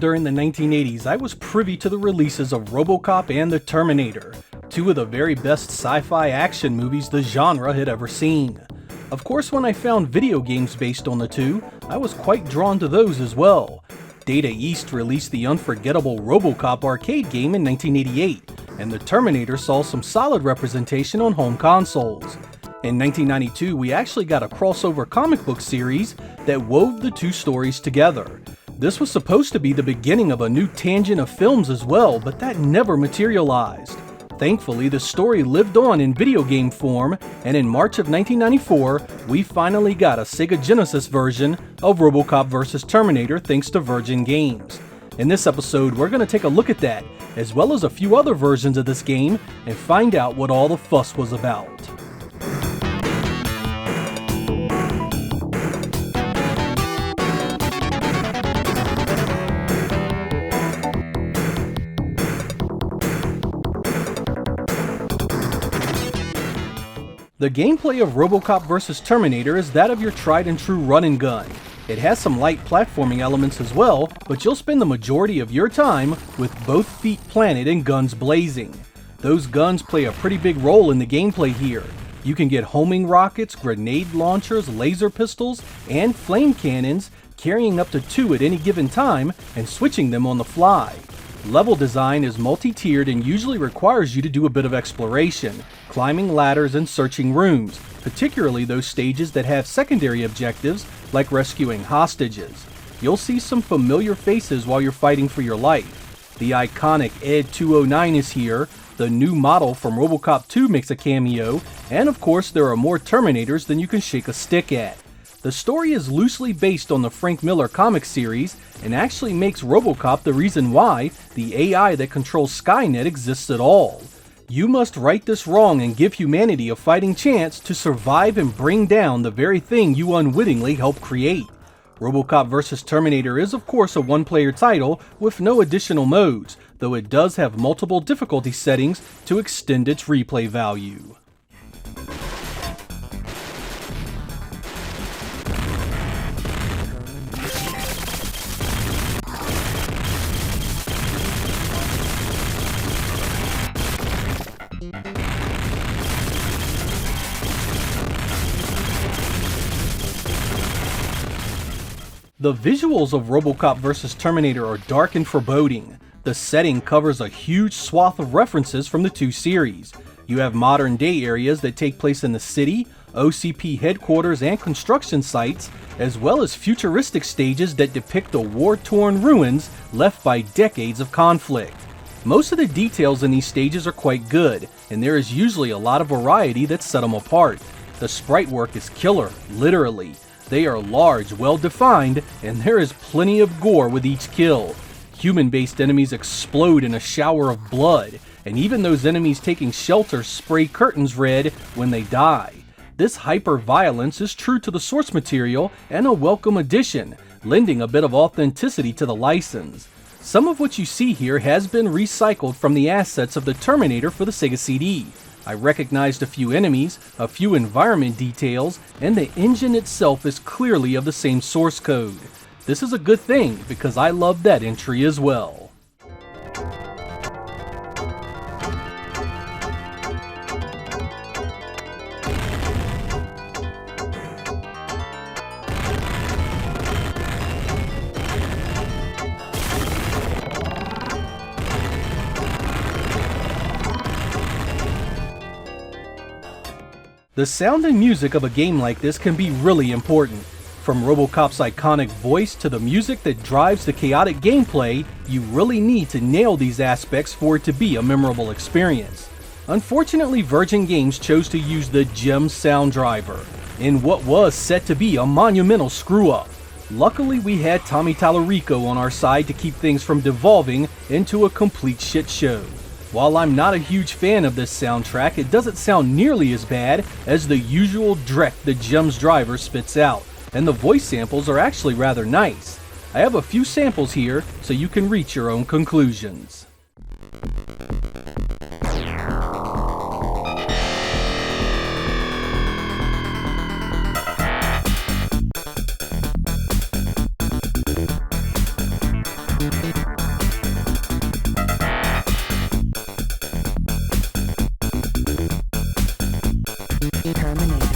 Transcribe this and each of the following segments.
during the 1980s, I was privy to the releases of Robocop and the Terminator, two of the very best sci-fi action movies the genre had ever seen. Of course, when I found video games based on the two, I was quite drawn to those as well. Data East released the unforgettable Robocop arcade game in 1988, and the Terminator saw some solid representation on home consoles. In 1992, we actually got a crossover comic book series that wove the two stories together. This was supposed to be the beginning of a new tangent of films as well, but that never materialized. Thankfully, the story lived on in video game form, and in March of 1994, we finally got a Sega Genesis version of Robocop vs. Terminator thanks to Virgin Games. In this episode, we're going to take a look at that, as well as a few other versions of this game, and find out what all the fuss was about. The gameplay of Robocop vs. Terminator is that of your tried and true run and gun. It has some light platforming elements as well, but you'll spend the majority of your time with both feet planted and guns blazing. Those guns play a pretty big role in the gameplay here. You can get homing rockets, grenade launchers, laser pistols, and flame cannons, carrying up to 2 at any given time and switching them on the fly. Level design is multi-tiered and usually requires you to do a bit of exploration, climbing ladders and searching rooms, particularly those stages that have secondary objectives like rescuing hostages. You'll see some familiar faces while you're fighting for your life. The iconic Ed 209 is here, the new model from Robocop 2 makes a cameo, and of course there are more Terminators than you can shake a stick at. The story is loosely based on the Frank Miller comic series and actually makes Robocop the reason why the AI that controls Skynet exists at all. You must right this wrong and give humanity a fighting chance to survive and bring down the very thing you unwittingly helped create. Robocop vs. Terminator is of course a one-player title with no additional modes, though it does have multiple difficulty settings to extend its replay value. The visuals of Robocop vs. Terminator are dark and foreboding. The setting covers a huge swath of references from the two series. You have modern day areas that take place in the city, OCP headquarters and construction sites, as well as futuristic stages that depict the war-torn ruins left by decades of conflict. Most of the details in these stages are quite good, and there is usually a lot of variety that set them apart. The sprite work is killer, literally. They are large, well-defined, and there is plenty of gore with each kill. Human-based enemies explode in a shower of blood, and even those enemies taking shelter spray curtains red when they die. This hyper-violence is true to the source material and a welcome addition, lending a bit of authenticity to the license. Some of what you see here has been recycled from the assets of the Terminator for the Sega CD. I recognized a few enemies, a few environment details, and the engine itself is clearly of the same source code. This is a good thing because I love that entry as well. The sound and music of a game like this can be really important. From Robocop's iconic voice to the music that drives the chaotic gameplay, you really need to nail these aspects for it to be a memorable experience. Unfortunately, Virgin Games chose to use the GEM sound driver, in what was set to be a monumental screw-up. Luckily, we had Tommy Tallarico on our side to keep things from devolving into a complete shit show. While I'm not a huge fan of this soundtrack, it doesn't sound nearly as bad as the usual dreck the GEM's driver spits out, and the voice samples are actually rather nice. I have a few samples here so you can reach your own conclusions. Terminator.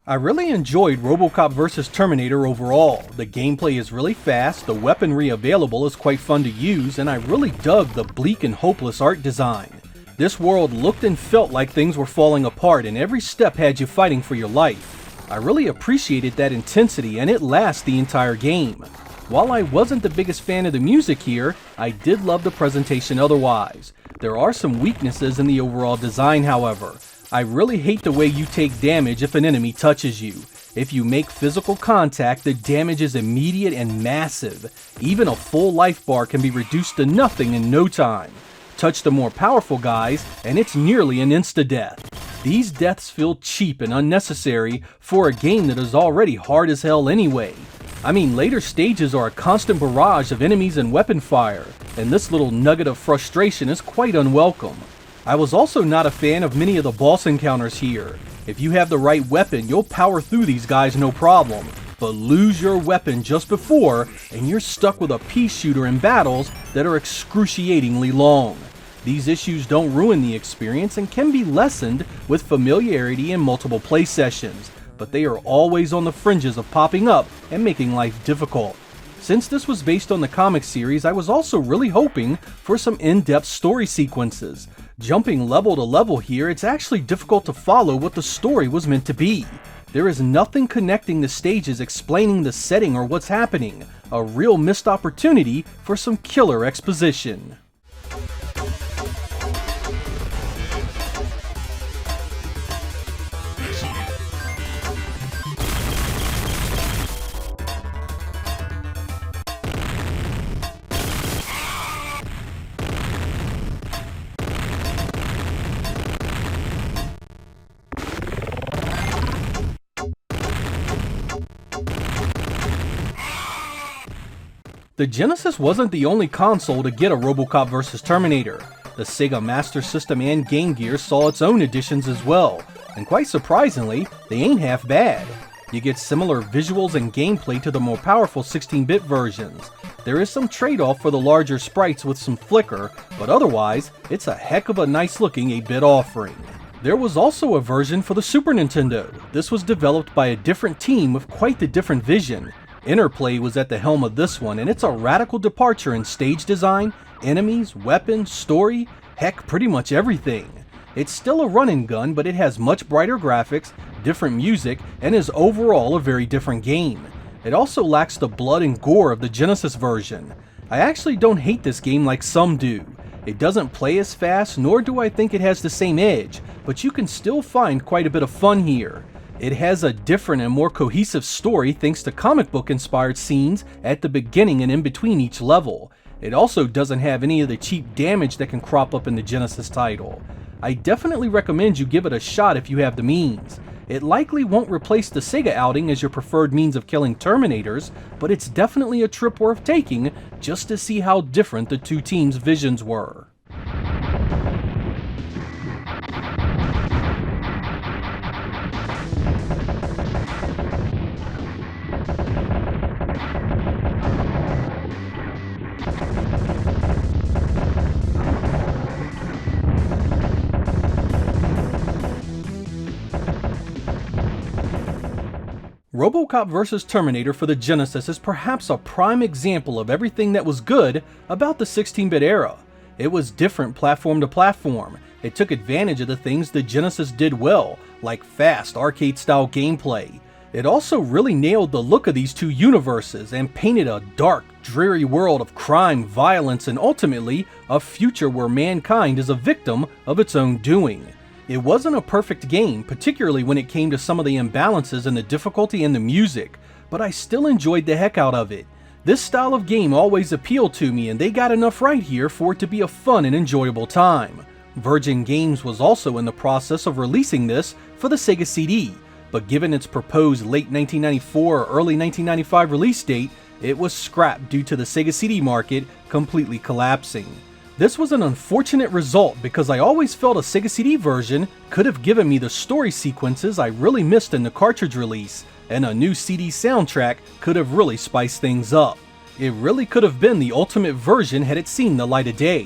I really enjoyed Robocop vs. Terminator overall. The gameplay is really fast, the weaponry available is quite fun to use, and I really dug the bleak and hopeless art design. This world looked and felt like things were falling apart, and every step had you fighting for your life. I really appreciated that intensity, and it lasts the entire game. While I wasn't the biggest fan of the music here, I did love the presentation otherwise. There are some weaknesses in the overall design, however. I really hate the way you take damage if an enemy touches you. If you make physical contact, the damage is immediate and massive. Even a full life bar can be reduced to nothing in no time. Touch the more powerful guys, and it's nearly an insta-death. These deaths feel cheap and unnecessary for a game that is already hard as hell anyway. I mean, later stages are a constant barrage of enemies and weapon fire, and this little nugget of frustration is quite unwelcome. I was also not a fan of many of the boss encounters here. If you have the right weapon, you'll power through these guys no problem, but lose your weapon just before, and you're stuck with a pea shooter in battles that are excruciatingly long. These issues don't ruin the experience and can be lessened with familiarity in multiple play sessions, but they are always on the fringes of popping up and making life difficult. Since this was based on the comic series, I was also really hoping for some in-depth story sequences. Jumping level to level here, it's actually difficult to follow what the story was meant to be. There is nothing connecting the stages explaining the setting or what's happening. A real missed opportunity for some killer exposition. The Genesis wasn't the only console to get a Robocop vs. Terminator. The Sega Master System and Game Gear saw its own editions as well, and quite surprisingly, they ain't half bad. You get similar visuals and gameplay to the more powerful 16-bit versions. There is some trade-off for the larger sprites with some flicker, but otherwise, it's a heck of a nice looking 8-bit offering. There was also a version for the Super Nintendo. This was developed by a different team with quite the different vision. Interplay was at the helm of this one, and it's a radical departure in stage design, enemies, weapons, story, heck, pretty much everything. It's still a run-and-gun, but it has much brighter graphics, different music, and is overall a very different game. It also lacks the blood and gore of the Genesis version. I actually don't hate this game like some do. It doesn't play as fast, nor do I think it has the same edge, but you can still find quite a bit of fun here. It has a different and more cohesive story thanks to comic book inspired scenes at the beginning and in between each level. It also doesn't have any of the cheap damage that can crop up in the Genesis title. I definitely recommend you give it a shot if you have the means. It likely won't replace the Sega outing as your preferred means of killing Terminators, but it's definitely a trip worth taking just to see how different the two teams' visions were. Robocop vs. Terminator for the Genesis is perhaps a prime example of everything that was good about the 16-bit era. It was different platform to platform. It took advantage of the things the Genesis did well, like fast arcade-style gameplay. It also really nailed the look of these two universes and painted a dark, dreary world of crime, violence, and ultimately a future where mankind is a victim of its own doing. It wasn't a perfect game, particularly when it came to some of the imbalances in the difficulty and the music, but I still enjoyed the heck out of it. This style of game always appealed to me, and they got enough right here for it to be a fun and enjoyable time. Virgin Games was also in the process of releasing this for the Sega CD, but given its proposed late 1994 or early 1995 release date, it was scrapped due to the Sega CD market completely collapsing. This was an unfortunate result because I always felt a Sega CD version could have given me the story sequences I really missed in the cartridge release, and a new CD soundtrack could have really spiced things up. It really could have been the ultimate version had it seen the light of day.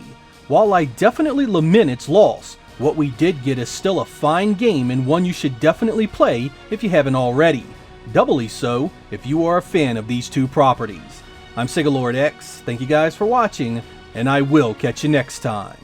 While I definitely lament its loss, what we did get is still a fine game and one you should definitely play if you haven't already. Doubly so if you are a fan of these two properties. I'm Sega Lord X, thank you guys for watching, and I will catch you next time.